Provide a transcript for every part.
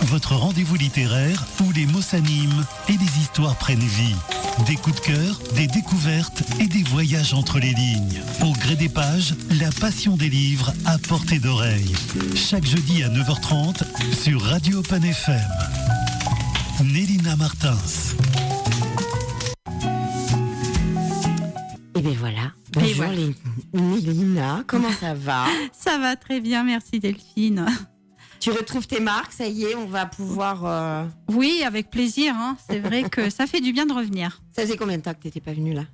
votre rendez-vous littéraire où les mots s'animent et les histoires prennent vie. Des coups de cœur, des découvertes et des voyages entre les lignes. Au gré des pages, la passion des livres à portée d'oreille. Chaque jeudi à 9h30 sur Radio Open FM. Nélina Martins. Et bien voilà. Bonjour Nélina, comment ça va? Ça va très bien, merci Delphine. Tu retrouves tes marques, ça y est, on va pouvoir... Oui, avec plaisir, hein. C'est vrai que ça fait du bien de revenir. Ça faisait combien de temps que tu n'étais pas venue là?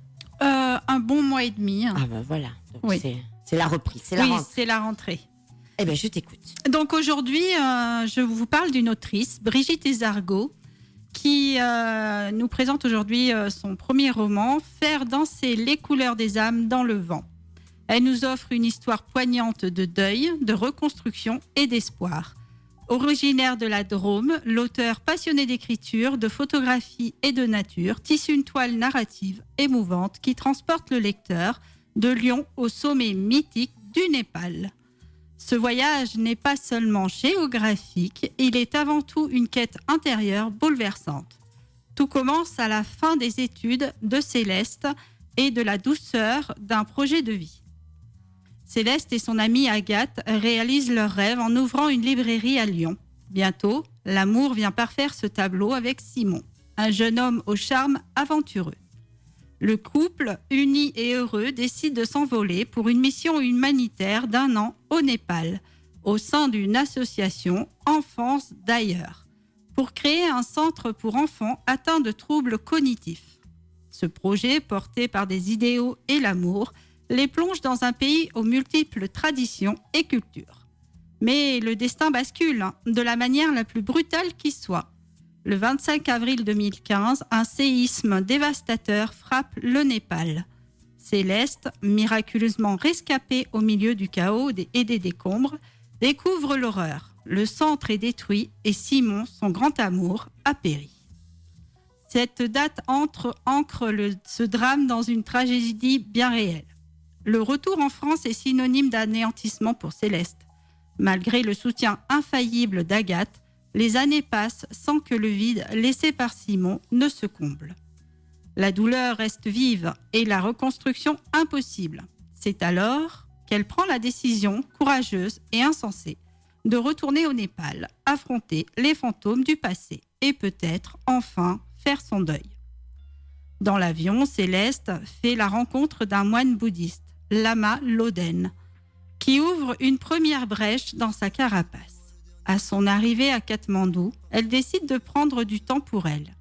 Un bon mois et demi. Ah ben voilà, donc oui. c'est la reprise, c'est la rentrée. Oui, c'est la rentrée. Eh bien je t'écoute. Donc aujourd'hui, je vous parle d'une autrice, Brigitte Esargot, qui nous présente aujourd'hui son premier roman, Faire danser les couleurs des âmes dans le vent. Elle nous offre une histoire poignante de deuil, de reconstruction et d'espoir. Originaire de la Drôme, l'auteur passionné d'écriture, de photographie et de nature tisse une toile narrative émouvante qui transporte le lecteur de Lyon au sommet mythique du Népal. Ce voyage n'est pas seulement géographique, il est avant tout une quête intérieure bouleversante. Tout commence à la fin des études de Céleste et de la douceur d'un projet de vie. Céleste et son amie Agathe réalisent leur rêve en ouvrant une librairie à Lyon. Bientôt, l'amour vient parfaire ce tableau avec Simon, un jeune homme au charme aventureux. Le couple, uni et heureux, décide de s'envoler pour une mission humanitaire d'1 an au Népal, au sein d'une association Enfance d'ailleurs, pour créer un centre pour enfants atteints de troubles cognitifs. Ce projet, porté par des idéaux et l'amour, les plonge dans un pays aux multiples traditions et cultures. Mais le destin bascule de la manière la plus brutale qui soit. Le 25 avril 2015, un séisme dévastateur frappe le Népal. Céleste, miraculeusement rescapée au milieu du chaos et des décombres, découvre l'horreur. Le centre est détruit et Simon, son grand amour, a péri. Cette date ancre ce drame dans une tragédie bien réelle. Le retour en France est synonyme d'anéantissement pour Céleste. Malgré le soutien infaillible d'Agathe, les années passent sans que le vide laissé par Simon ne se comble. La douleur reste vive et la reconstruction impossible. C'est alors qu'elle prend la décision courageuse et insensée de retourner au Népal, affronter les fantômes du passé et peut-être enfin faire son deuil. Dans l'avion, Céleste fait la rencontre d'un moine bouddhiste, Lama Loden, qui ouvre une première brèche dans sa carapace. À son arrivée à Katmandou, elle décide de prendre du temps pour elle.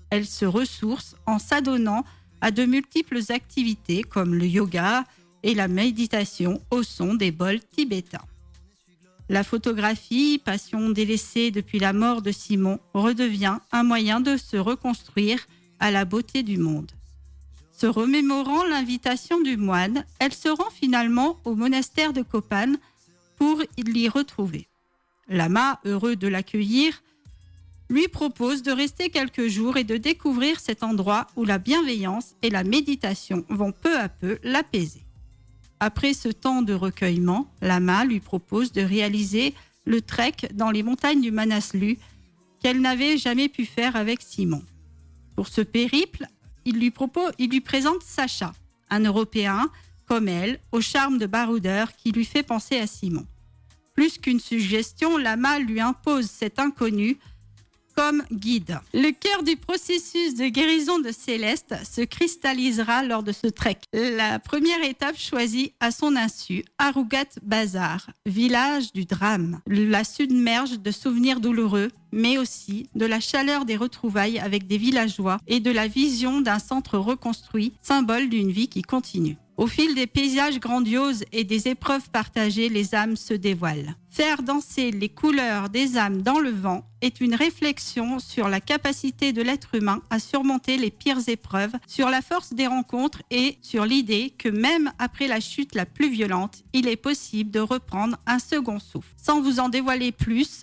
Elle se ressource en s'adonnant à de multiples activités comme le yoga et la méditation au son des bols tibétains. La photographie, passion délaissée depuis la mort de Simon, redevient un moyen de se reconstruire à la beauté du monde. Se remémorant l'invitation du moine, elle se rend finalement au monastère de Kopan pour l'y retrouver. Lama, heureux de l'accueillir, lui propose de rester quelques jours et de découvrir cet endroit où la bienveillance et la méditation vont peu à peu l'apaiser. Après ce temps de recueillement, Lama lui propose de réaliser le trek dans les montagnes du Manaslu qu'elle n'avait jamais pu faire avec Simon. Pour ce périple, il lui présente Sacha, un Européen comme elle, au charme de baroudeur qui lui fait penser à Simon. Plus qu'une suggestion, Lama lui impose cet inconnu comme guide. Le cœur du processus de guérison de Céleste se cristallisera lors de ce trek. La première étape choisie à son insu, Arugat Bazar, village du drame, la submerge de souvenirs douloureux, mais aussi de la chaleur des retrouvailles avec des villageois et de la vision d'un centre reconstruit, symbole d'une vie qui continue. Au fil des paysages grandioses et des épreuves partagées, les âmes se dévoilent. Faire danser les couleurs des âmes dans le vent est une réflexion sur la capacité de l'être humain à surmonter les pires épreuves, sur la force des rencontres et sur l'idée que même après la chute la plus violente, il est possible de reprendre un second souffle. Sans vous en dévoiler plus,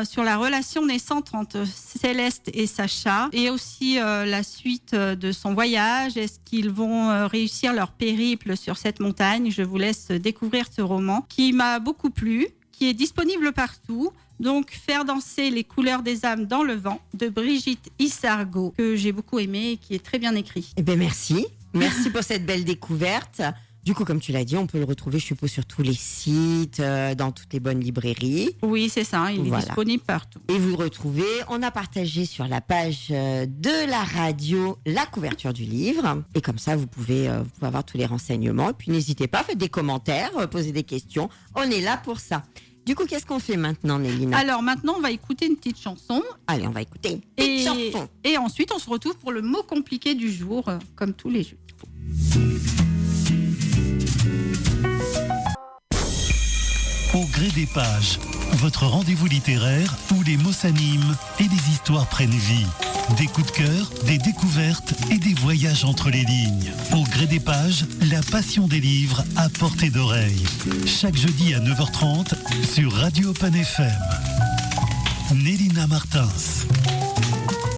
sur la relation naissante entre Céleste et Sacha et aussi la suite de son voyage, est-ce qu'ils vont réussir leur périple sur cette montagne? Je vous laisse découvrir ce roman qui m'a beaucoup plu, qui est disponible partout. Donc, Faire danser les couleurs des âmes dans le vent de Brigitte Issargot, que j'ai beaucoup aimé et qui est très bien écrit. Eh bien, merci. Merci pour cette belle découverte. Du coup, comme tu l'as dit, on peut le retrouver, je suppose, sur tous les sites, dans toutes les bonnes librairies. Oui, c'est ça, il est disponible partout. Et vous le retrouvez, on a partagé sur la page de la radio la couverture du livre. Et comme ça, vous pouvez avoir tous les renseignements. Et puis, n'hésitez pas, faites des commentaires, posez des questions. On est là pour ça. Du coup, qu'est-ce qu'on fait maintenant, Nélina ? Alors, maintenant, on va écouter une petite chanson. Allez, on va écouter une petite chanson. Et ensuite, on se retrouve pour le mot compliqué du jour, comme tous les jeudis. Au gré des pages, votre rendez-vous littéraire où les mots s'animent et les histoires prennent vie. Des coups de cœur, des découvertes et des voyages entre les lignes. Au gré des pages, la passion des livres à portée d'oreille. Chaque jeudi à 9h30 sur Radio Open FM. Nélina Martins.